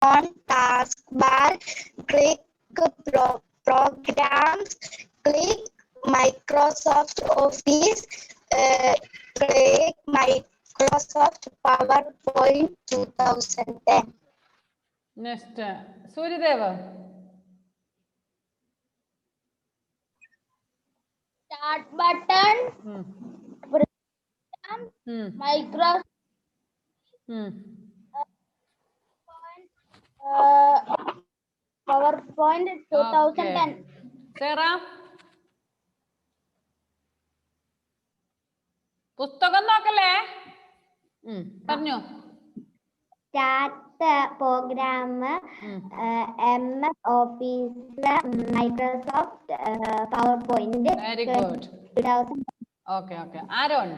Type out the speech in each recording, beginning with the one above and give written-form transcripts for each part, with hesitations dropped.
on taskbar, click programs, click Microsoft Office, click Microsoft PowerPoint 2010. Next, Suryadeva. Start button, program, Microsoft PowerPoint 2010. Sarah? പുസ്തകം നോക്കല്ലേ? പറഞ്ഞോ. Start program, MS Office, Microsoft PowerPoint. Very good. 2000. Okay. Aaron.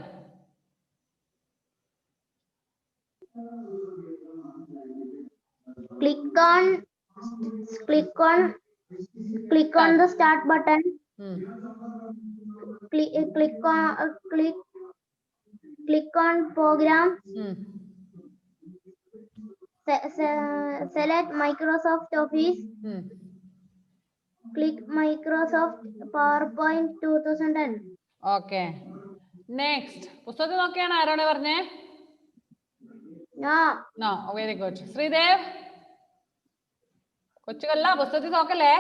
Click on the start button. Click on program. Select Microsoft Office. Click Microsoft PowerPoint 2010. Okay. Next. പുസ്തകം നോക്കിയാണ് ആരോടെ പറഞ്ഞേ? No. Very good. Sreedev. കൊച്ചുകല്ല പുസ്തകത്തിൽ നോക്കല്ലേ?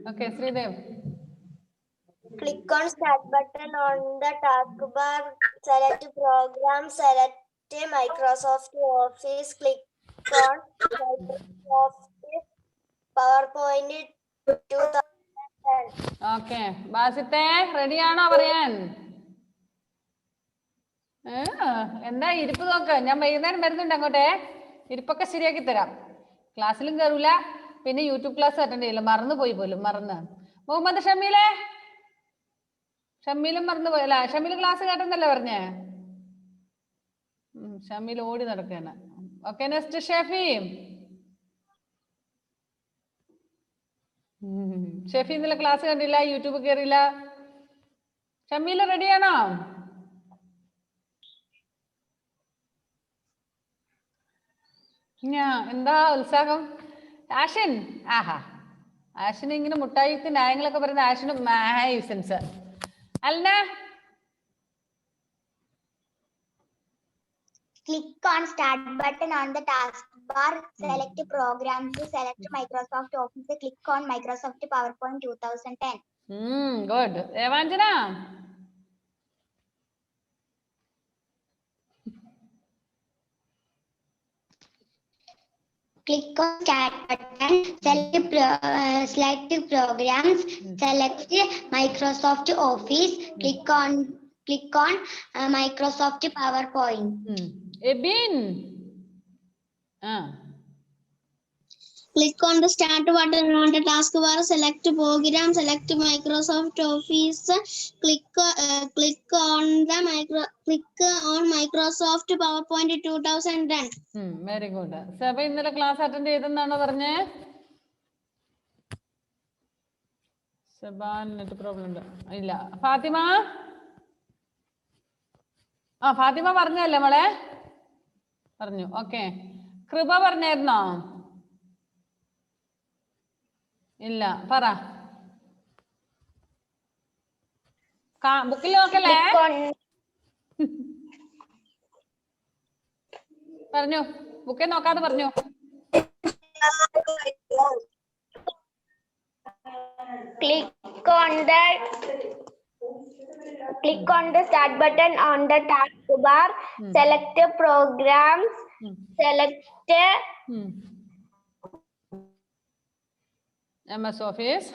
Okay, Sridev. Click on start button on the taskbar. Select program. Select Microsoft Office. Click on Microsoft PowerPoint 2010. Okay. ബാസിത്തെ ready ആണോ പറയാൻ? എന്താ ഇരിപ്പ് നോക്ക്. ഞാൻ വൈകുന്നേരം വരുന്നുണ്ട് അങ്ങോട്ടേ. ഇരിപ്പൊക്കെ ശരിയാക്കി തരാം. ക്ലാസ്സിലും കയറൂല, പിന്നെ യൂട്യൂബ് ക്ലാസ് അറ്റൻഡ് ചെയ്യില്ല. മറന്നു പോയി പോലും. മുഹമ്മദ് ഷമീലെ, ഷമീലും മറന്നു പോയല്ല. ഷമീൽ ക്ലാസ് കേട്ടെന്നല്ലേ പറഞ്ഞേ? ഷമീൽ ഓടി നടക്കുകയാണ്. Okay, next Shefi. ഷെഫി ഇന്നലെ ക്ലാസ് കണ്ടില്ല, യൂട്യൂബ് കയറിയില്ല. ഷമീൽ റെഡിയാണോ? എന്താ ഉത്സാഹം? ആഷൻ, ആഷിന് ഇങ്ങനെ മുട്ടായിത്ത് ന്യായങ്ങളൊക്കെ പറയുന്ന ആഷിനും മാസൻസ് അല്ല. Click on start button on the taskbar. Select programs. Select Microsoft Office. Click on Microsoft PowerPoint 2010. Good. Evanjana. Click on start button. Select programs. Select Microsoft Office. Click on Microsoft PowerPoint. Ebin. Click on the start button on the taskbar. Select program. Select Microsoft Office. Click on Microsoft PowerPoint 2010. Very good. Seba ഇന്നലെ class attend ചെയ്തെന്നാണോ പറഞ്ഞേ? Seban net problem ഉണ്ട്. ഇല്ല. ഫാത്തിമ, ഫാത്തിമ പറഞ്ഞല്ലേ മോളെ? പറഞ്ഞു. Okay. കൃപ പറഞ്ഞായിരുന്നോ? ഇല്ല. പറ. ബുക്കിൽ നോക്കല്ലേ? പറഞ്ഞു. ബുക്കിൽ നോക്കാതെ പറഞ്ഞു. Click on the start button on the taskbar. Select programs. Select MS Office.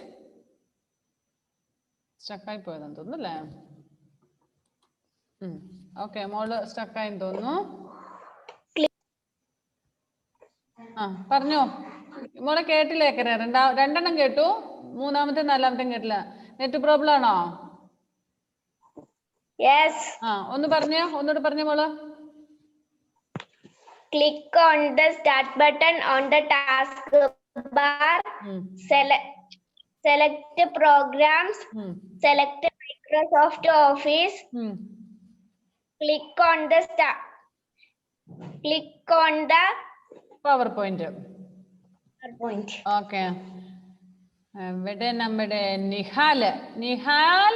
സ്റ്റക്കായി പോയതെന്ന് തോന്നുന്നല്ലേ? ഓക്കെ, മോള് സ്റ്റക്കായി തോന്നുന്നു. പറഞ്ഞോ മോളെ. കേട്ടില്ലേ? രണ്ടെണ്ണം കേട്ടു, മൂന്നാമത്തെ നാലാമത്തെ കേട്ടില്ല. നെറ്റ് പ്രോബ്ലം ആണോ? ഒന്നുകൂടെ പറഞ്ഞോ മോള്. Click on the start button on the taskbar. Select programs. Select Microsoft Office. Click on the Click on the PowerPoint. PowerPoint. Okay. ഇവിടെ നമ്മുടെ നിഹാൽ നിഹാൽ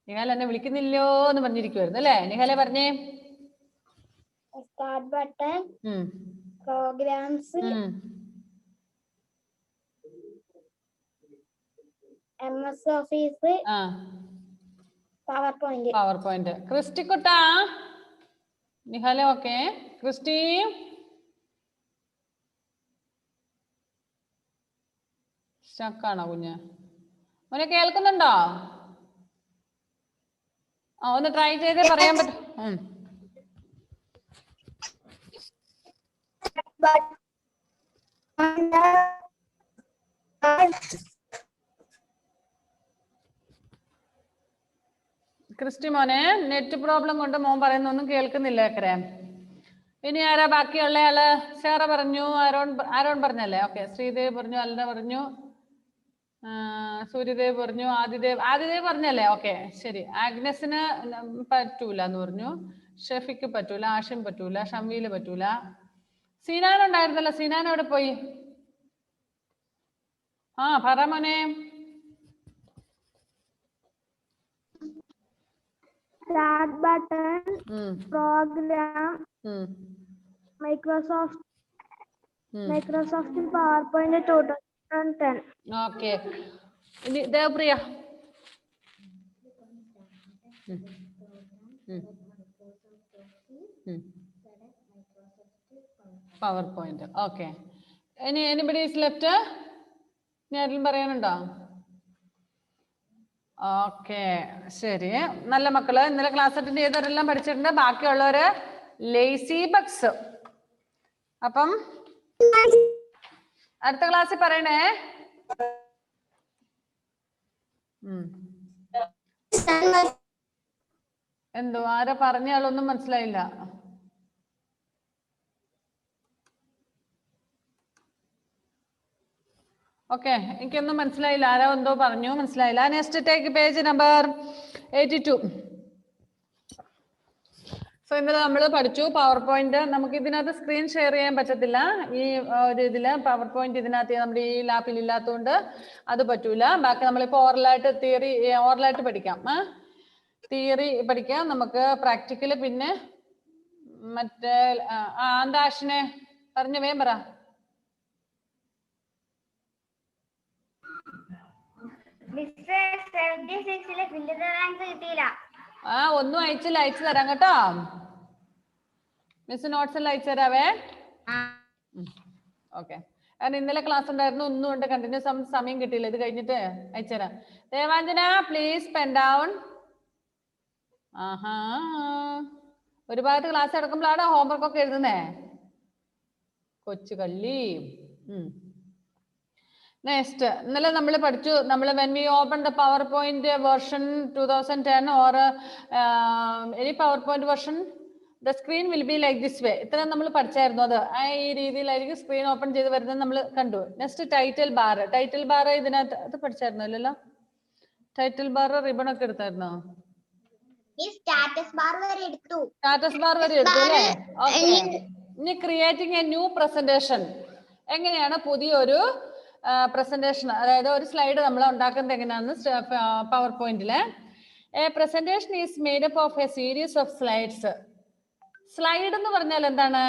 നിഹാൽ എന്നെ വിളിക്കുന്നില്ലോ എന്ന് പറഞ്ഞിരിക്കുവായിരുന്നു അല്ലേ? നിഹാലെ പറഞ്ഞേ. Start button. Programs. MS Office. PowerPoint. PowerPoint. ക്രിസ്റ്റിക്കുട്ടാ നിഹാലെ ഓക്കെ. ക്രിസ്റ്റി സ്റ്റക്കാണോ കുഞ്ഞ്? മോനെ കേൾക്കുന്നുണ്ടോ? ഒന്ന് ട്രൈ ചെയ്തേ പറയാൻ പറ്റും. ക്രിസ്റ്റി മോനെ നെറ്റ് പ്രോബ്ലം കൊണ്ട് മോൻ പറയുന്നൊന്നും കേൾക്കുന്നില്ല അക്കരെ. ഇനി ആരാ ബാക്കിയുള്ള ആള്? ഷേറ പറഞ്ഞു, ആരോൺ പറഞ്ഞല്ലേ? ഓക്കെ. ശ്രീദേവ് പറഞ്ഞു, അൽന പറഞ്ഞു, സൂര്യദേവ് പറഞ്ഞു, ആദിദേവ് പറഞ്ഞല്ലേ? ഓക്കെ ശരി. ആഗ്നസിന് പറ്റൂല എന്ന് പറഞ്ഞു, ഷെഫിക്ക് പറ്റൂല, ആഷിം പറ്റൂല, ഷമീല് പറ്റൂല. സീനാൻ ഉണ്ടായിരുന്നല്ലോ, സീനാൻ എവിടെ പോയി? പറ മോനെ. Start button. Program. Microsoft PowerPoint 2010. Okay. ഇനി ദേവപ്രിയ. PowerPoint. ഓക്കെ. ഇനി anybody is left? ഇനി ആരെങ്കിലും പറയാനുണ്ടോ? ഓക്കെ ശരി. നല്ല മക്കള് ഇന്നലെ ക്ലാസ് അറ്റൻഡ് ചെയ്തവരെല്ലാം പഠിച്ചിട്ടുണ്ട്. ബാക്കിയുള്ളവര് ലേസി ബഗ്സ്. അപ്പം അടുത്ത ക്ലാസ്സിൽ പറയണേ. എന്തോ ആരാ പറഞ്ഞാളൊന്നും മനസ്സിലായില്ല. ഓക്കെ എനിക്കൊന്നും മനസ്സിലായില്ല. ആരോ എന്തോ പറഞ്ഞു, മനസ്സിലായില്ല. Next take page number 82. So ഇന്നലെ നമ്മൾ പഠിച്ചു പവർ പോയിന്റ്. നമുക്ക് ഇതിനകത്ത് സ്ക്രീൻ ഷെയർ ചെയ്യാൻ പറ്റത്തില്ല. ഈ ഒരു ഇതില് പവർ പോയിന്റ് ഇതിനകത്ത് നമ്മുടെ ഈ ലാപ്പിൽ ഇല്ലാത്തതുകൊണ്ട് അത് പറ്റൂല. ബാക്കി നമ്മളിപ്പോ ഓറലായിട്ട് പഠിക്കാം. തിയറി പഠിക്കാം. നമുക്ക് പ്രാക്ടിക്കല് പിന്നെ മറ്റേ ആന്താഷിനെ പറഞ്ഞ വേം പറ. ഒന്നും അയച്ചില്ല, അയച്ചു തരാം കേട്ടോ. മിസ് നോട്ട്സ് എല്ലാം അയച്ചു തരാവേ. ഓക്കെ. കാരണം ഇന്നലെ ക്ലാസ് ഉണ്ടായിരുന്നു, ഒന്നും കൊണ്ട് കണ്ടിന്യൂസ് സമയം കിട്ടിയില്ല. ഇത് കഴിഞ്ഞിട്ട് അയച്ചുതരാം. Devanjana please pen down. ഒരു ഭാഗത്ത് ക്ലാസ് എടുക്കുമ്പോഴാണ് ഹോംവർക്ക് ഒക്കെ എഴുതുന്നേ. കൊച്ചു കള്ളി. നെക്സ്റ്റ് ഇന്നലെ നമ്മൾ പഠിച്ചു. നമ്മൾ when we open the PowerPoint version 2010 or any PowerPoint version, the screen will be like this way. ഇത്ര നമ്മൾ പഠിച്ചായിരുന്നു. അത് ഈ രീതിയിലായിരിക്കും സ്ക്രീൻ ഓപ്പൺ ചെയ്ത് വരുന്നത് നമ്മൾ കണ്ടു. Next title bar. Title bar ഇതിനകത്ത് അത് പഠിച്ചായിരുന്നു അല്ലല്ലോ? ടൈറ്റിൽ ബാർ റിബൺ ഒക്കെ എടുത്തായിരുന്നോ? സ്റ്റാറ്റസ് ബാർ വരെ എടുത്തു അല്ലേ? ഓക്കെ. ഇനി ക്രിയേറ്റിംഗ് എ ന്യൂ പ്രസന്റേഷൻ. എങ്ങനെയാണ് പുതിയൊരു പ്രസന്റേഷൻ, അതായത് ഒരു സ്ലൈഡ് നമ്മൾ ഉണ്ടാക്കുന്നത് എങ്ങനെയാണെന്ന് പവർ പോയിന്റില്. A presentation is made up of a series of slides. Slide എന്ന് പറഞ്ഞാൽ എന്താണ്?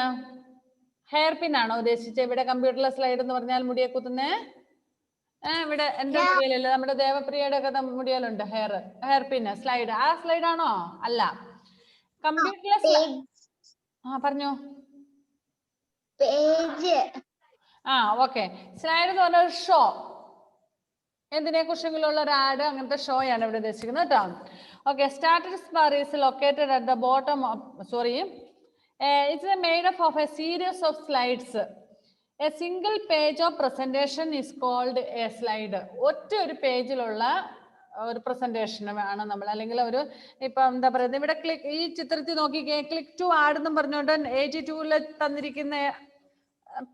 ഹെയർ പിൻ ആണോ ഉദ്ദേശിച്ചത്? ഇവിടെ കമ്പ്യൂട്ടറിലെ സ്ലൈഡ് എന്ന് പറഞ്ഞാൽ മുടിയെ കുത്തുന്നേ. ഇവിടെ എന്റെ മുടിയലല്ലേ, നമ്മുടെ ദേവപ്രിയയുടെ ഒക്കെ മുടിയലുണ്ട് ഹെയർ പിൻ സ്ലൈഡ്. ആ സ്ലൈഡ് ആണോ? അല്ല. കമ്പ്യൂട്ടറിലെ പറഞ്ഞോ. ഓക്കെ. സ്ലൈഡ് എന്ന് പറഞ്ഞ ഒരു ഷോ, എന്തിനെ കുറിച്ചെങ്കിലും ഉള്ള ഒരു ആഡ്, അങ്ങനത്തെ ഷോ ആണ് ഇവിടെ ഉദ്ദേശിക്കുന്നത് കേട്ടോ. Okay. Status bar is located at the bottom it's made up of a series of slides. A single page of presentation is called a slide. ഒറ്റ ഒരു പേജിലുള്ള ഒരു പ്രസന്റേഷൻ ആണ് നമ്മൾ, അല്ലെങ്കിൽ ഒരു ഇപ്പൊ എന്താ പറയുന്നത്, ഇവിടെ ഈ ചിത്രത്തിൽ നോക്കിക്കേ, ക്ലിക്ക് ടു ആഡ് എന്നും പറഞ്ഞുകൊണ്ട് 82 തന്നിരിക്കുന്ന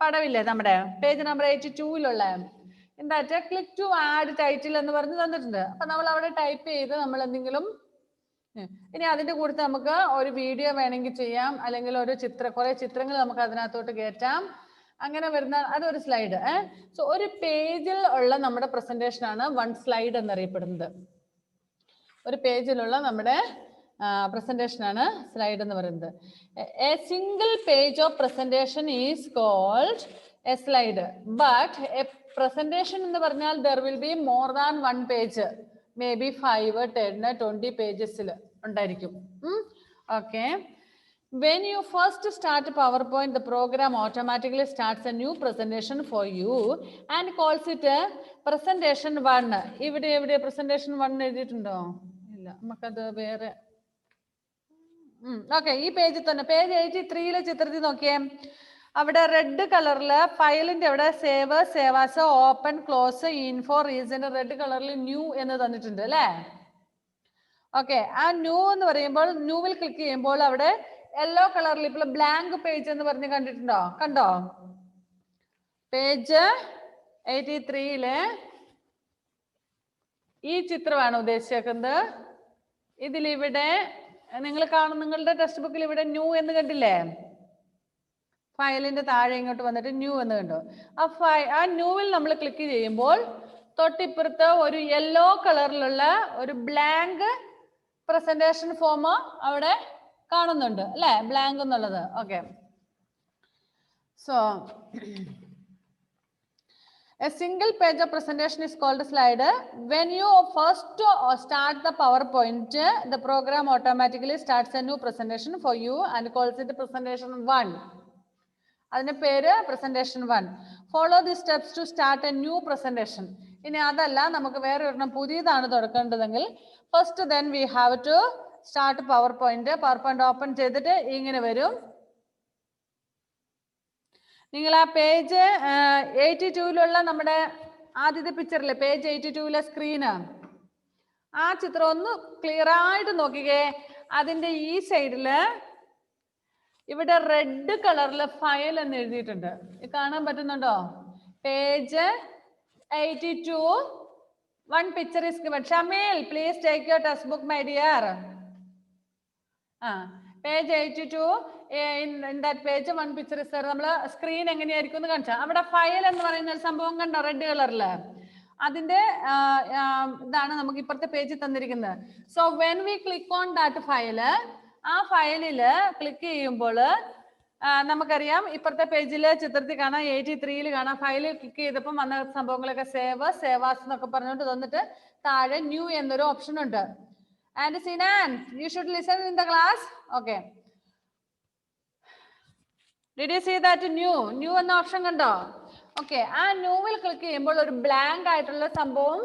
പടമില്ലേ, നമ്മുടെ പേജ് നമ്പർ 82 എന്താ ക്ലിക്ക് ടു ആഡ് ടൈറ്റിൽ എന്ന് പറഞ്ഞ് തന്നിട്ടുണ്ട്. അപ്പൊ നമ്മൾ അവിടെ ടൈപ്പ് ചെയ്ത് നമ്മൾ എന്തെങ്കിലും ഇനി അതിന്റെ കൂടെ നമുക്ക് ഒരു വീഡിയോ വേണമെങ്കിൽ ചെയ്യാം, അല്ലെങ്കിൽ ഒരു കുറെ ചിത്രങ്ങൾ നമുക്ക് അതിനകത്തോട്ട് കയറ്റാം. അങ്ങനെ വരുന്ന അതൊരു സ്ലൈഡ്. സോ ഒരു പേജിൽ ഉള്ള നമ്മുടെ പ്രസന്റേഷൻ ആണ് 1 സ്ലൈഡ് എന്നറിയപ്പെടുന്നത്. ഒരു പേജിലുള്ള നമ്മുടെ presentation ആണ് slide എന്ന് പറയുന്നത്. A single page of presentation is called a slide. But a presentation എന്ന് പറഞ്ഞാൽ there will be more than one page. Maybe 5, 10, 20 pages ഉണ്ടായിരിക്കും. Okay. When you first start PowerPoint, the program automatically starts a new presentation for you and calls it a presentation 1. ഇവിടെ presentation 1 എഴുതിയിട്ടുണ്ടോ? ഇല്ല, നമുക്കത് വേറെ. Okay, ഈ പേജിൽ തന്നെ page 83 ചിത്രത്തിൽ നോക്കിയേ. അവിടെ റെഡ് കളറില് ഫയലിന്റെ അവിടെ save, save as, open, close, info, reason red കളറിൽ ന്യൂ എന്ന് തന്നിട്ടുണ്ട് അല്ലേ? ഓക്കെ, ആ ന്യൂ എന്ന് പറയുമ്പോൾ ന്യൂവിൽ ക്ലിക്ക് ചെയ്യുമ്പോൾ അവിടെ യെല്ലോ കളറിൽ ഇപ്പോൾ ബ്ലാങ്ക് പേജ് എന്ന് പറഞ്ഞ് കണ്ടിട്ടുണ്ടോ? കണ്ടോ? പേജ് 83 ഈ ചിത്രമാണ് ഉദ്ദേശിച്ചേക്കുന്നത്. ഇതിലിവിടെ നിങ്ങൾ കാണും, നിങ്ങളുടെ ടെക്സ്റ്റ് ബുക്കിൽ ഇവിടെ ന്യൂ എന്ന് കണ്ടില്ലേ? ഫയലിന്റെ താഴെ ഇങ്ങോട്ട് വന്നിട്ട് ന്യൂ എന്ന് കണ്ടു. ആ ന്യൂവിൽ നമ്മൾ ക്ലിക്ക് ചെയ്യുമ്പോൾ തൊട്ടിപ്പുറത്ത് ഒരു യെല്ലോ കളറിലുള്ള ഒരു ബ്ലാങ്ക് പ്രസന്റേഷൻ ഫോം അവിടെ കാണുന്നുണ്ട് അല്ലെ? ബ്ലാങ്ക് എന്നുള്ളത്. Okay, so a single page of presentation is called a slide. When you first start the PowerPoint, the program automatically starts a new presentation for you and calls it presentation 1. അതിന്റെ പേര് presentation 1. Follow the steps to start a new presentation. ഇനി അതല്ല, നമുക്ക് വേറെ ഒരെണ്ണം പുതിയതാണ് തുറക്കേണ്ടതെങ്കിൽ first then we have to start PowerPoint. PowerPoint open ചെയ്തിട്ട് ഇങ്ങനെ വരും. നിങ്ങൾ ആ പേജ് 82 നമ്മുടെ ആദ്യത്തെ പിക്ചറിലെ പേജ് 82 സ്ക്രീന്, ആ ചിത്രം ഒന്ന് ക്ലിയർ ആയിട്ട് നോക്കിക്കേ. അതിന്റെ ഈ സൈഡില് ഇവിടെ റെഡ് കളറിൽ ഫയൽ എന്ന് എഴുതിയിട്ടുണ്ട്. കാണാൻ പറ്റുന്നുണ്ടോ? Page 82 one picture is given. Shamil, please take your test book, my dear. Page 82 in that page one picture is there. നമ്മൾ സ്ക്രീൻ എങ്ങനെയായിരിക്കും എന്ന് കാണിച്ചാൽ അവിടെ ഫയൽ എന്ന് പറയുന്ന ഒരു സംഭവം കണ്ടോ? റെഡ് കളറില് അതിന്റെ ഇതാണ് നമുക്ക് ഇപ്പുറത്തെ പേജിൽ തന്നിരിക്കുന്നത്. So when we click on that file, ആ ഫയലില് ക്ലിക്ക് ചെയ്യുമ്പോൾ നമുക്കറിയാം ഇപ്പുറത്തെ പേജില് ചിത്രത്തിൽ കാണാം, 83 കാണാം. ഫയലിൽ ക്ലിക്ക് ചെയ്തപ്പോൾ വന്ന സംഭവങ്ങളൊക്കെ സേവ്, സേവാസ് എന്നൊക്കെ പറഞ്ഞുകൊണ്ട് തന്നിട്ട് താഴെ ന്യൂ എന്നൊരു ഓപ്ഷൻ ഉണ്ട്. And Sinan, you should listen in the class. Okay. Did you see that new എന്ന ഓപ്ഷൻ കണ്ടോ? ഓക്കെ, ആ ന്യൂവിൽ ക്ലിക്ക് ചെയ്യുമ്പോൾ ഒരു ബ്ലാങ്ക് ആയിട്ടുള്ള സംഭവം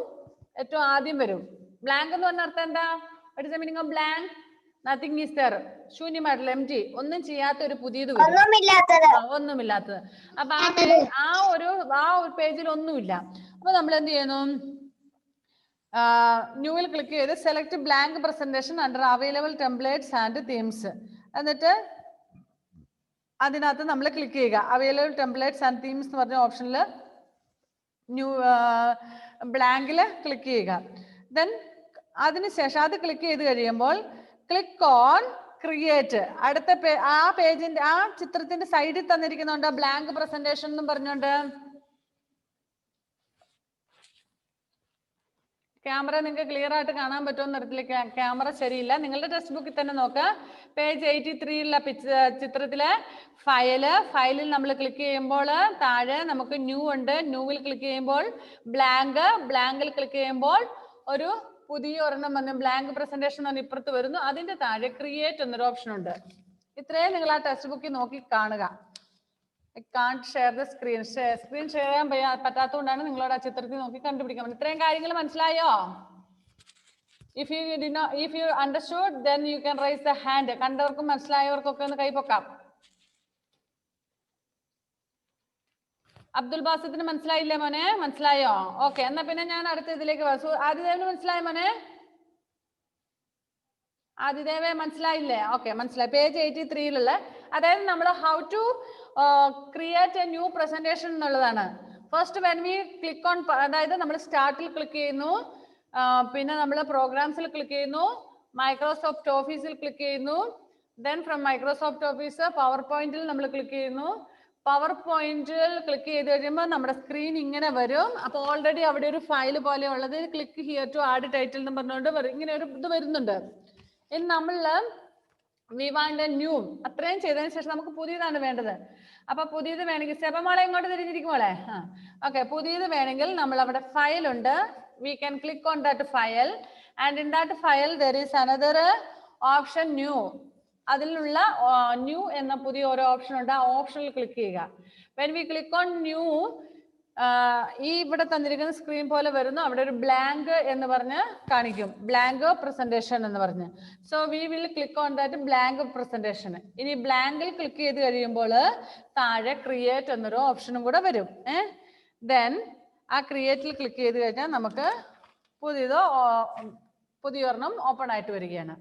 ഏറ്റവും ആദ്യം വരും. ബ്ലാങ്ക് എന്ന് പറഞ്ഞ അർത്ഥം എന്താ? What is the meaning of blank? Nothing is there. ശൂന്യമായിട്ടുള്ള empty, ഒന്നും ചെയ്യാത്ത ഒരു പുതിയത് വരും. ഒന്നുമില്ലാത്തത്. അപ്പൊ ആ ഒരു പേജിൽ ഒന്നുമില്ല. അപ്പൊ നമ്മൾ എന്ത് ചെയ്യുന്നു? ന്യൂവിൽ ക്ലിക്ക് ചെയ്ത് select blank presentation under available templates and themes. എന്നിട്ട് അതിനകത്ത് നമ്മൾ ക്ലിക്ക് ചെയ്യുക. അവൈലബിൾ ടെംപ്ലേറ്റ്സ് ആൻഡ് തീംസ് എന്ന് പറഞ്ഞ ഓപ്ഷനിൽ ന്യൂ ബ്ലാങ്കിൽ ക്ലിക്ക് ചെയ്യുക. ദെൻ അതിനുശേഷം അത് ക്ലിക്ക് ചെയ്ത് കഴിയുമ്പോൾ ക്ലിക്ക് ഓൺ ക്രിയേറ്റ്. അടുത്ത ആ പേജിന്റെ ആ ചിത്രത്തിന്റെ സൈഡിൽ തന്നിരിക്കുന്നുണ്ട് ബ്ലാങ്ക് പ്രസന്റേഷൻ എന്നും പറഞ്ഞുകൊണ്ട്. ക്യാമറ നിങ്ങൾക്ക് ക്ലിയർ ആയിട്ട് കാണാൻ പറ്റുമെന്ന് തരത്തില് ക്യാമറ ശരിയില്ല. നിങ്ങളുടെ ടെക്സ്റ്റ് ബുക്കിൽ തന്നെ നോക്കുക. പേജ് 83 ചിത്രത്തിലെ ഫയലിൽ നമ്മൾ ക്ലിക്ക് ചെയ്യുമ്പോൾ താഴെ നമുക്ക് ന്യൂ ഉണ്ട്. ന്യൂവിൽ ക്ലിക്ക് ചെയ്യുമ്പോൾ ബ്ലാങ്കിൽ ക്ലിക്ക് ചെയ്യുമ്പോൾ ഒരു പുതിയ ഒരെണ്ണം വന്ന് ബ്ലാങ്ക് പ്രസന്റേഷൻ എന്ന് ഇപ്പുറത്ത് വരുന്നു. അതിന്റെ താഴെ ക്രിയേറ്റ് എന്നൊരു ഓപ്ഷൻ ഉണ്ട്. ഇത്രയും നിങ്ങൾ ആ ടെക്സ്റ്റ് ബുക്കിൽ നോക്കി കാണുക. I can't share the screen. Screen share ചെയ്യാൻ പറ്റാത്തതുകൊണ്ടാണ് നിങ്ങളോട് ആ ചിത്രത്തിൽ നോക്കി കണ്ടുപിടിക്കാൻ. ഇത്രയും കാര്യങ്ങൾ മനസ്സിലായോ? If you understood, then you can raise the hand. കണ്ടവർക്കും മനസ്സിലായവർക്കൊക്കെ ഒന്ന് കൈപൊക്കാം. അബ്ദുൽ ബാസിത്തിന് മനസ്സിലായില്ലേ മോനെ? മനസ്സിലായോ? ഓക്കെ, എന്നാ പിന്നെ ഞാൻ അടുത്ത ഇതിലേക്ക് ആദിദേവിന് മനസ്സിലായോ മോനെ? ആദിദേവേ മനസ്സിലായില്ലേ? ഓക്കെ, മനസ്സിലായി. പേജ് 83 അതായത് നമ്മൾ how to create a new presentation എന്നുള്ളതാണ്. First when we click on, അതായത് നമ്മൾ സ്റ്റാർട്ടിൽ ക്ലിക്ക് ചെയ്യുന്നു, പിന്നെ നമ്മൾ പ്രോഗ്രാംസിൽ ക്ലിക്ക് ചെയ്യുന്നു, മൈക്രോസോഫ്റ്റ് ഓഫീസിൽ ക്ലിക്ക് ചെയ്യുന്നു. ദെൻ ഫ്രം മൈക്രോസോഫ്റ്റ് ഓഫീസ് പവർ പോയിന്റിൽ നമ്മൾ ക്ലിക്ക് ചെയ്യുന്നു. പവർ പോയിന്റിൽ ക്ലിക്ക് ചെയ്ത് കഴിയുമ്പോൾ നമ്മുടെ സ്ക്രീൻ ഇങ്ങനെ വരും. അപ്പോൾ ഓൾറെഡി അവിടെ ഒരു ഫയൽ പോലെ ഉള്ളത് click here to add title എന്ന് പറഞ്ഞുകൊണ്ട് ഇങ്ങനെ ഒരു ഇത് വരുന്നുണ്ട്. ഇനി നമ്മൾ വി വാണ്ട് എ ന്യൂ അത്രയും ചെയ്തതിന് ശേഷം നമുക്ക് പുതിയതാണ് വേണ്ടത്. അപ്പൊ പുതിയത് വേണമെങ്കിൽ സെബമോളെ ഇങ്ങോട്ട് തിരിഞ്ഞിരിക്കും മോളെ. ഓക്കെ, പുതിയത് വേണമെങ്കിൽ നമ്മൾ അവിടെ ഫയൽ ഉണ്ട്. We can click on that file and in that file there is another option new. അതിലുള്ള ന്യൂ എന്ന പുതിയ ഓരോ ഓപ്ഷൻ ഉണ്ട്. ആ ഓപ്ഷനിൽ ക്ലിക്ക് ചെയ്യുക. When we click on new, ഈ ഇവിടെ തന്നിരിക്കുന്ന സ്ക്രീൻ പോലെ വരുന്നു. അവിടെ ഒരു ബ്ലാങ്ക് എന്ന് പറഞ്ഞ് കാണിക്കും, ബ്ലാങ്ക് പ്രസന്റേഷൻ എന്ന് പറഞ്ഞ്. So we will click on that blank presentation. ഇനി ബ്ലാങ്കിൽ ക്ലിക്ക് ചെയ്ത് കഴിയുമ്പോൾ താഴെ ക്രിയേറ്റ് എന്നൊരു ഓപ്ഷനും കൂടെ വരും. ദെൻ ആ ക്രിയേറ്റിൽ ക്ലിക്ക് ചെയ്ത് കഴിഞ്ഞാൽ നമുക്ക് പുതിയൊരെണ്ണം ഓപ്പൺ ആയിട്ട് വരികയാണ്.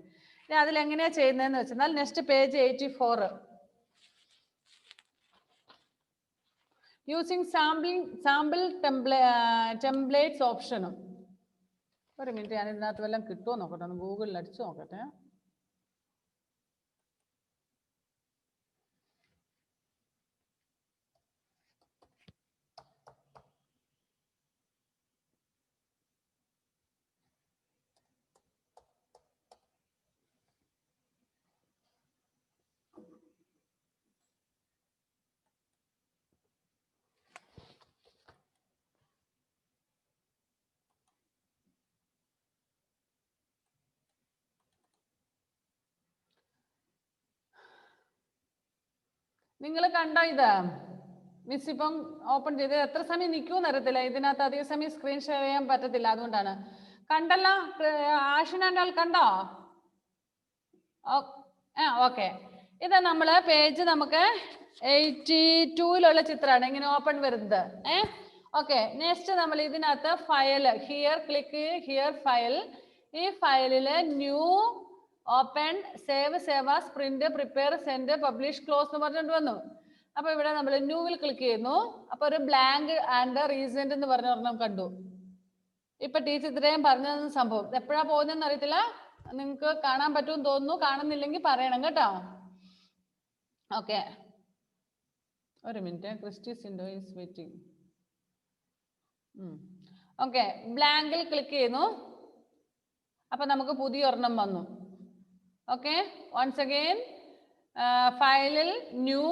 ഇനി അതിലെങ്ങനെയാ ചെയ്യുന്നതെന്ന് വെച്ചാൽ next page 84 using sample templates ഓപ്ഷനും. ഒരു മിനിറ്റ്, ഞാൻ ഇതിനകത്ത് വല്ലതും കിട്ടുമോ നോക്കട്ടെ, ഒന്ന് ഗൂഗിളിൽ അടിച്ചു നോക്കട്ടെ. നിങ്ങൾ കണ്ടോ ഇത്? മിസ് ഇപ്പം ഓപ്പൺ ചെയ്ത് എത്ര സമയം നിൽക്കുമെന്ന് അറിയത്തില്ല. ഇതിനകത്ത് അധിക സമയം സ്ക്രീൻ ഷെയർ ചെയ്യാൻ പറ്റത്തില്ല, അതുകൊണ്ടാണ്. കണ്ടല്ലോ, ആഷിനാണ്ടാൾ കണ്ടോ? ഓക്കെ, ഇത് നമ്മള് പേജ് നമുക്ക് 82 ചിത്രമാണ് ഇങ്ങനെ ഓപ്പൺ വരുന്നത്. ഓക്കെ, നെക്സ്റ്റ് നമ്മൾ ഇതിനകത്ത് file here click here file. ഈ ഫയലില് new, open, save, save as, print, prepare, send, publish, close എന്ന് പറഞ്ഞുകൊണ്ട് വന്നു. അപ്പൊ ഇവിടെ നമ്മൾ ന്യൂവിൽ ക്ലിക്ക് ചെയ്യുന്നു. അപ്പൊ ഒരു ബ്ലാങ്ക് ആൻഡ് റീസെന്റ് എന്ന് പറഞ്ഞ ഒരെണ്ണം കണ്ടു. ഇപ്പൊ ടീച്ചർ ഇത്രയും പറഞ്ഞു തന്ന സംഭവം എപ്പോഴാ പോകുന്നതെന്ന് അറിയത്തില്ല. നിങ്ങൾക്ക് കാണാൻ പറ്റുമെന്ന് തോന്നുന്നു. കാണുന്നില്ലെങ്കിൽ പറയണം കേട്ടോ. ഓക്കെ, ഒരു മിനിറ്റ്, ക്രിസ്റ്റി സിൻഡോ ഈസ് വെയിറ്റിംഗ്. ഓക്കെ, ബ്ലാങ്കിൽ ക്ലിക്ക് ചെയ്യുന്നു. അപ്പൊ നമുക്ക് പുതിയ ഒരെണ്ണം വന്നു. ഓക്കെ, വൺസ് അഗെയിൻ ഫയലിൽ ന്യൂ,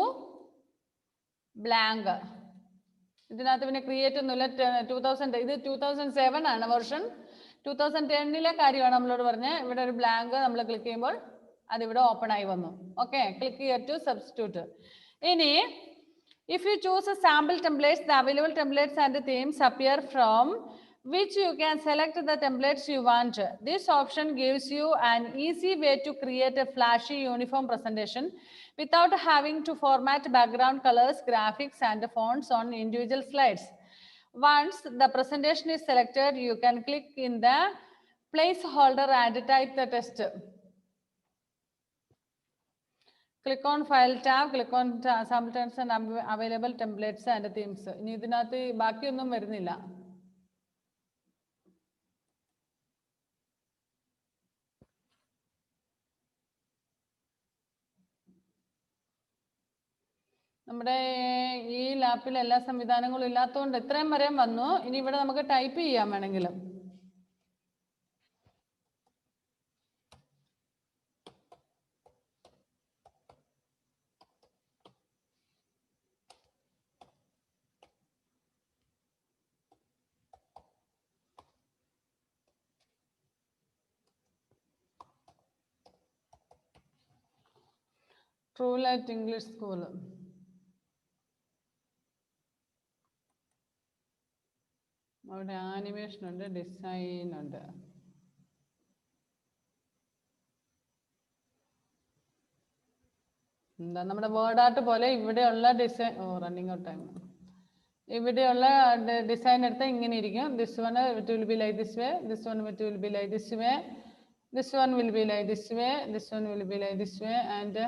ബ്ലാങ്ക്. ഇതിനകത്ത് പിന്നെ ക്രിയേറ്റ് ഒന്നുമില്ല. 2000 ഇത് 2007 ആണ് വെർഷൻ. 2010 കാര്യമാണ് നമ്മളോട് പറഞ്ഞത്. ഇവിടെ ഒരു ബ്ലാങ്ക് നമ്മൾ ക്ലിക്ക് ചെയ്യുമ്പോൾ അതിവിടെ ഓപ്പൺ ആയി വന്നു. Okay, click here to substitute. ഇനി if you choose a sample templates, the available templates and the themes appear from which you can select the templates you want. This option gives you an easy way to create a flashy uniform presentation without having to format background colors, graphics and fonts on individual slides. Once the presentation is selected, you can click in the placeholder and type the text. Click on file tab, click on sample templates and available templates and themes. ഇനി ഇതിനകത്ത് ബാക്കിയൊന്നും വരുന്നില്ല. നമ്മുടെ ഈ ലാപ്പിൽ എല്ലാ സംവിധാനങ്ങളും ഇല്ലാത്തതുകൊണ്ട് ഇത്രയും വരെയും വന്നു. ഇനി ഇവിടെ നമുക്ക് ടൈപ്പ് ചെയ്യാൻ വേണമെങ്കിലും. TrueLight English School. അവിടെ ആനിമേഷൻ ഉണ്ട്, ഡിസൈൻ ഉണ്ട്. എന്താ നമ്മുടെ വേർഡ് ആർട്ട് പോലെ ഇവിടെയുള്ള ഡിസൈൻ റണ്ണിങ് ഔട്ട് ടൈം. ഇവിടെയുള്ള ഡിസൈൻ എടുത്താൽ ഇങ്ങനെ ഇരിക്കും. This one it will be like this way, this one it will be like this way, this one will be like this way, this one will be like this way and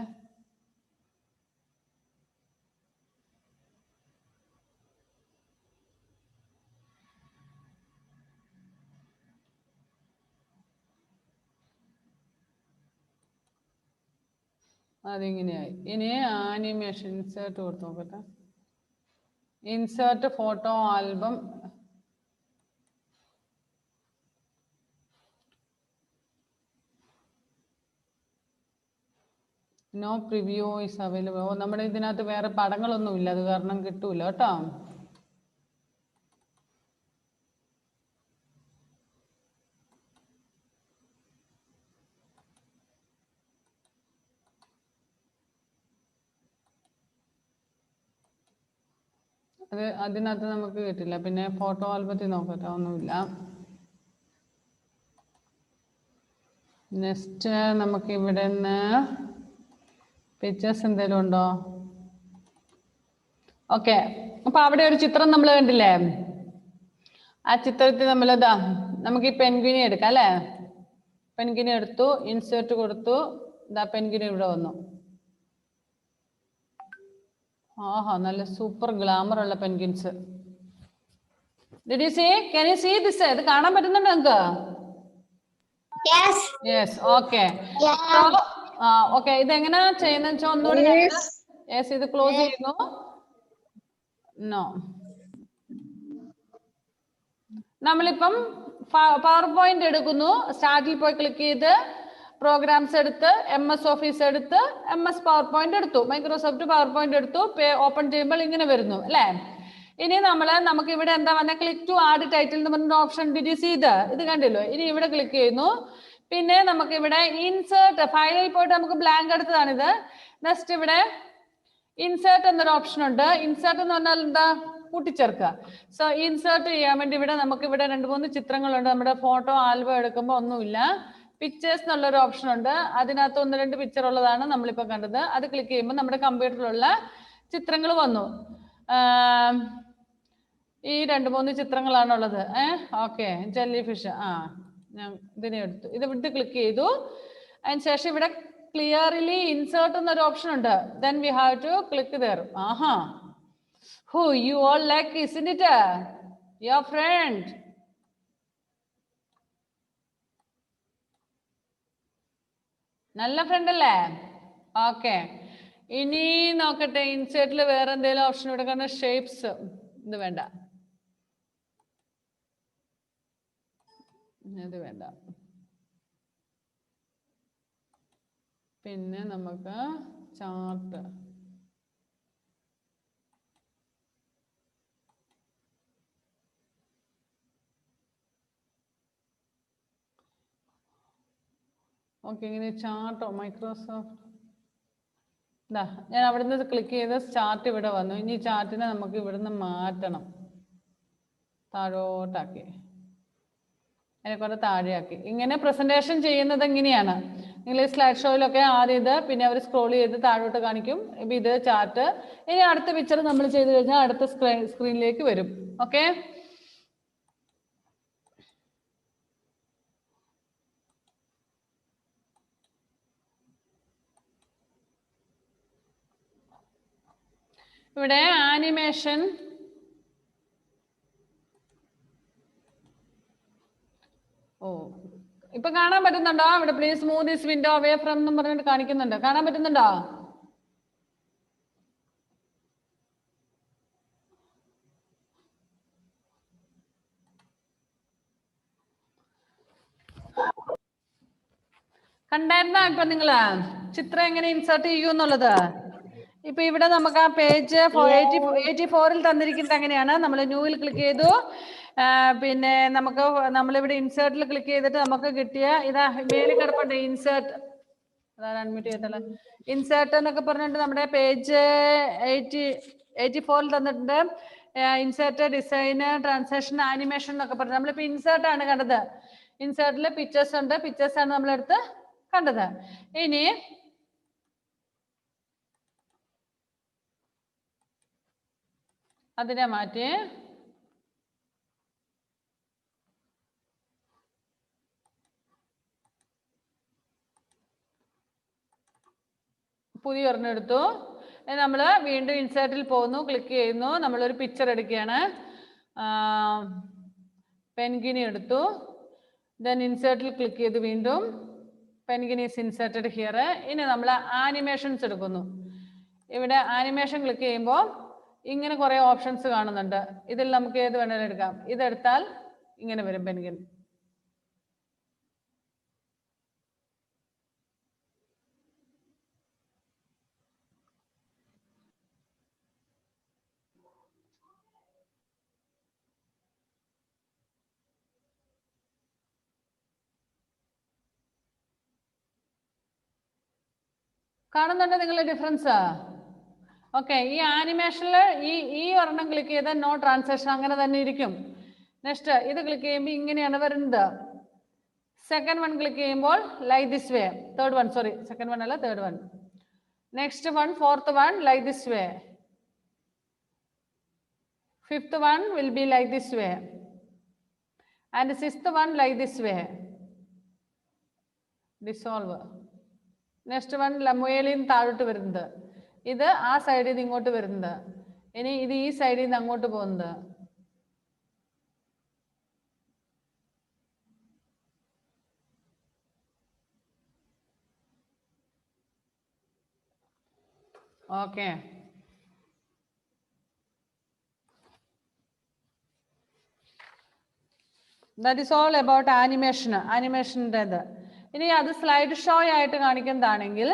അതിങ്ങനെയായി. ഇനി animation insert കൊടുത്ത് നോക്കട്ടെ. Insert photo album. No preview is available. ഓ, നമ്മുടെ ഇതിനകത്ത് വേറെ പടങ്ങളൊന്നും ഇല്ല, അത് കാരണം കിട്ടൂല കേട്ടോ. അത് അതിനകത്ത് നമുക്ക് കിട്ടില്ല. പിന്നെ ഫോട്ടോ ആൽബത്തിൽ നോക്കട്ടെ, ഒന്നുമില്ല. നെക്സ്റ്റ് നമുക്ക് ഇവിടെ നിന്ന് പിക്ചേഴ്സ് എന്തെങ്കിലും ഉണ്ടോ? ഓക്കെ, അപ്പൊ അവിടെ ഒരു ചിത്രം നമ്മൾ കണ്ടില്ലേ? ആ ചിത്രത്തിൽ നമ്മൾ ഇതാ നമുക്ക് ഈ പെൻഗ്വിനെ എടുക്കാം അല്ലേ? പെൻഗ്വിനെ എടുത്തു, ഇൻസേർട്ട് കൊടുത്തു, ഇതാ പെൻഗ്വിൻ ഇവിടെ വന്നു. ആഹാ, നല്ല സൂപ്പർ ഗ്ലാമർ ഉള്ള penguins. Did you see? Can you see this? ഇത് കാണാൻ പറ്റുന്നുണ്ടോ നിങ്ങൾക്ക്? Yes. Yes, okay. Yeah. Okay, ഇതെങ്ങനെയാ ചെയ്യുന്നത് വെച്ചാൽ ഒന്നുകൂടി യെസ്, ഇത് ക്ലോസ് ചെയ്യുന്നു. നോ, നമ്മളിപ്പം പവർ പോയിന്റ് എടുക്കുന്നു. സ്റ്റാർട്ടിൽ പോയി ക്ലിക്ക് ചെയ്ത് പ്രോഗ്രാംസ് എടുത്ത് MS ഓഫീസ് എടുത്ത് MS പവർ പോയിന്റ് എടുത്തു, മൈക്രോസോഫ്റ്റ് പവർ പോയിന്റ് എടുത്തു. ഓപ്പൺ ചെയ്യുമ്പോൾ ഇങ്ങനെ വരുന്നു അല്ലേ? ഇനി നമുക്ക് ഇവിടെ എന്താ വന്ന ക്ലിക്ക് ടു ആഡ് ടൈറ്റിൽ എന്ന് പറഞ്ഞ ഓപ്ഷൻ. ഡിഡ് യു സീ ഇത് കണ്ടില്ലോ? ഇനി ഇവിടെ ക്ലിക്ക് ചെയ്യുന്നു. പിന്നെ നമുക്ക് ഇവിടെ ഇൻസേർട്ട് ഫയലിൽ പോയിട്ട് നമുക്ക് ബ്ലാങ്ക് എടുത്തതാണിത്. നെക്സ്റ്റ് ഇവിടെ ഇൻസേർട്ട് എന്നൊരു ഓപ്ഷൻ ഉണ്ട്. ഇൻസേർട്ട് എന്ന് പറഞ്ഞാൽ എന്താ? കൂട്ടിച്ചേർക്കുക. സോ ഇൻസേർട്ട് ചെയ്യാൻ വേണ്ടി ഇവിടെ നമുക്ക് ഇവിടെ 2-3 ചിത്രങ്ങളുണ്ട്. നമ്മുടെ ഫോട്ടോ ആൽബം എടുക്കുമ്പോൾ ഒന്നുമില്ല. പിക്ചേഴ്സ് എന്നുള്ളൊരു ഓപ്ഷൻ ഉണ്ട്. അതിനകത്ത് 1-2 പിക്ചർ ഉള്ളതാണ് നമ്മളിപ്പോൾ കണ്ടത്. അത് ക്ലിക്ക് ചെയ്യുമ്പോൾ നമ്മുടെ കമ്പ്യൂട്ടറിലുള്ള ചിത്രങ്ങൾ വന്നു. ഈ 2-3 ചിത്രങ്ങളാണുള്ളത്. Okay, jelly fish. ഞാൻ ഇതിനെ എടുത്തു, ഇത് വിട്ട് ക്ലിക്ക് ചെയ്തു. അതിന് ശേഷം ഇവിടെ ക്ലിയർലി ഇൻസേർട്ട് എന്നൊരു ഓപ്ഷൻ ഉണ്ട്. Then we have to click there. ആഹാ, who you all like, isn't it? Your friend. നല്ല ഫ്രണ്ട് അല്ലേ? ഓക്കെ, ഇനി നോക്കട്ടെ ഇൻസേർട്ടിൽ വേറെ എന്തെങ്കിലും ഓപ്ഷൻ ഇവിടെ കാണുന്ന. ഷേപ്സ് ഇത് വേണ്ട, ഇത് വേണ്ട. പിന്നെ നമുക്ക് ചാർട്ട്. ഓക്കെ, ഇങ്ങനെ ചാർട്ടോ മൈക്രോസോഫ്റ്റ്. ഞാൻ അവിടെ നിന്ന് ക്ലിക്ക് ചെയ്ത് ചാർട്ട് ഇവിടെ വന്നു. ഇനി ചാർട്ടിനെ നമുക്ക് ഇവിടുന്ന് മാറ്റണം, താഴോട്ടാക്കി, അതിനെ കുറെ താഴെയാക്കി. ഇങ്ങനെ പ്രസന്റേഷൻ ചെയ്യുന്നത് എങ്ങനെയാണ്? നിങ്ങൾ ഈ സ്ലൈഡ് ഷോയിലൊക്കെ ആദ്യം ഇത്, പിന്നെ അവർ സ്ക്രോൾ ചെയ്ത് താഴോട്ട് കാണിക്കും. ഇപ്പം ഇത് ചാർട്ട്. ഇനി അടുത്ത പിക്ചർ നമ്മൾ ചെയ്ത് കഴിഞ്ഞാൽ അടുത്ത സ്ക്രീനിലേക്ക് വരും. ഓക്കെ, ഇവിടെ ആനിമേഷൻ. ഓ, ഇപ്പൊ കാണാൻ പറ്റുന്നുണ്ടോ? ഇവിടെ please move this window away from എന്ന് പറഞ്ഞിട്ട് കാണിക്കുന്നുണ്ട്. കാണാൻ പറ്റുന്നുണ്ടോ? കണ്ടായിരുന്നോ ഇപ്പൊ നിങ്ങള് ചിത്രം എങ്ങനെ ഇൻസേർട്ട് ചെയ്യൂ എന്നുള്ളത്? ഇപ്പൊ ഇവിടെ നമുക്ക് ആ പേജ് 84-ൽ തന്നിരിക്കുന്നത് അങ്ങനെയാണ്. നമ്മൾ ന്യൂവിൽ ക്ലിക്ക് ചെയ്തു. പിന്നെ നമ്മളിവിടെ ഇൻസേർട്ടിൽ ക്ലിക്ക് ചെയ്തിട്ട് നമുക്ക് കിട്ടിയ ഇതാ മേലിൽ കിടപ്പുണ്ട് ഇൻസേർട്ട്. അതാണ് അൺമ്യൂട്ട് ചെയ്തല്ല. ഇൻസേർട്ട് എന്നൊക്കെ പറഞ്ഞിട്ട് നമ്മുടെ പേജ് 84-ൽ തന്നിട്ടുണ്ട്. ഇൻസേർട്ട്, ഡിസൈന്, ട്രാൻസാക്ഷൻ, ആനിമേഷൻ എന്നൊക്കെ പറഞ്ഞു. നമ്മളിപ്പോ ഇൻസേർട്ട് ആണ് കണ്ടത്. ഇൻസേർട്ടിൽ പിക്ചേഴ്സ് ഉണ്ട്. പിക്ചേഴ്സ് ആണ് നമ്മളെടുത്ത് കണ്ടത്. ഇനി അതിനെ മാറ്റി പുതിയ ഒരെണ്ണം എടുത്തു. നമ്മൾ വീണ്ടും ഇൻസേർട്ടിൽ പോകുന്നു, ക്ലിക്ക് ചെയ്യുന്നു. നമ്മളൊരു പിക്ചർ എടുക്കുകയാണ്. പെൻഗ്വിനെ എടുത്തു. ദെൻ ഇൻസേർട്ടിൽ ക്ലിക്ക് ചെയ്ത് വീണ്ടും പെൻഗിൻ ഈസ് ഇൻസേർട്ടഡ് ഹിയർ. ഇനി നമ്മൾ ആനിമേഷൻസ് എടുക്കുന്നു. ഇവിടെ ആനിമേഷൻ ക്ലിക്ക് ചെയ്യുമ്പോൾ ഇങ്ങനെ കുറെ ഓപ്ഷൻസ് കാണുന്നുണ്ട്. ഇതിൽ നമുക്ക് ഏത് വേണമെങ്കിലും എടുക്കാം. ഇതെടുത്താൽ ഇങ്ങനെ വരും പെൻഗിൻ. കാണുന്നുണ്ടോ നിങ്ങൾ ഡിഫറൻസ്? ഓക്കെ, ഈ ആനിമേഷനിൽ ഈ ഒരെണ്ണം ക്ലിക്ക് ചെയ്താൽ നോ ട്രാൻസാക്ഷൻ അങ്ങനെ തന്നെ ഇരിക്കും. നെക്സ്റ്റ് ഇത് ക്ലിക്ക് ചെയ്യുമ്പോൾ ഇങ്ങനെയാണ് വരുന്നത്. സെക്കൻഡ് വൺ ക്ലിക്ക് ചെയ്യുമ്പോൾ like this way. Third one, sorry, second one അല്ല, third one. Next one, fourth one like this way. Fifth one will be like this way. And sixth one like this way. Dissolve. Next one മുകളിൽ നിന്ന് താഴോട്ട് വരുന്നത്. ഇത് ആ സൈഡിൽ നിന്ന് ഇങ്ങോട്ട് വരുന്നത്. ഇനി ഇത് ഈ സൈഡിൽ നിന്ന് അങ്ങോട്ട് പോകുന്നത്. Okay, that is all about animation. ആനിമേഷൻ്റെത്. ഇനി അത് സ്ലൈഡ് ഷോ ആയിട്ട് കാണിക്കുന്നതാണെങ്കിൽ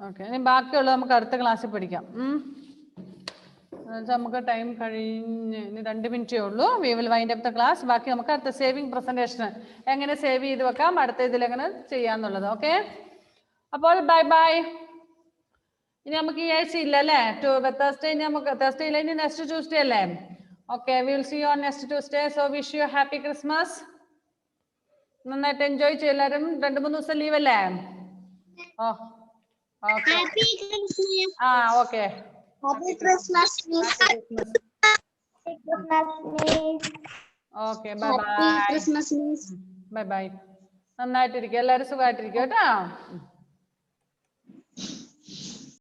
ഓക്കെ, ഇനി ബാക്കിയുള്ളത് നമുക്ക് അടുത്ത ക്ലാസ്സിൽ പഠിക്കാം. നമുക്ക് ടൈം കഴിഞ്ഞ് ഇനി 2 മിനിറ്റേ ഉള്ളൂ. We will wind up the class. ബാക്കി നമുക്ക് അടുത്ത സേവിങ് പ്രസന്റേഷൻ എങ്ങനെ സേവ് ചെയ്ത് വെക്കാം, അടുത്ത ഇതിൽ എങ്ങനെ ചെയ്യാന്നുള്ളത്. ഓക്കെ, അപ്പോൾ ബൈ ബൈ. ഇനി നമുക്ക് ഈ ആഴ്ച ഇല്ല അല്ലേ? Thursday നമുക്ക് Thursday ഇല്ല, ഇനി നെക്സ്റ്റ് ട്യൂസ്ഡേ അല്ലേ? Okay, we will see you on next Tuesday. So wish you happy Christmas. നന്നായിട്ട് എൻജോയ് ചെയ്യും എല്ലാവരും. 2-3 ദിവസം ലീവ് അല്ലേ? ഓ ഓക്കെ, ആ okay, Happy Christmas, Miss. Happy Christmas, Miss. Okay, bye bye. Happy Christmas, Miss. Bye bye. നന്നായിട്ടിരിക്കുക എല്ലാവരും, സുഖമായിട്ടിരിക്കുക കേട്ടോ.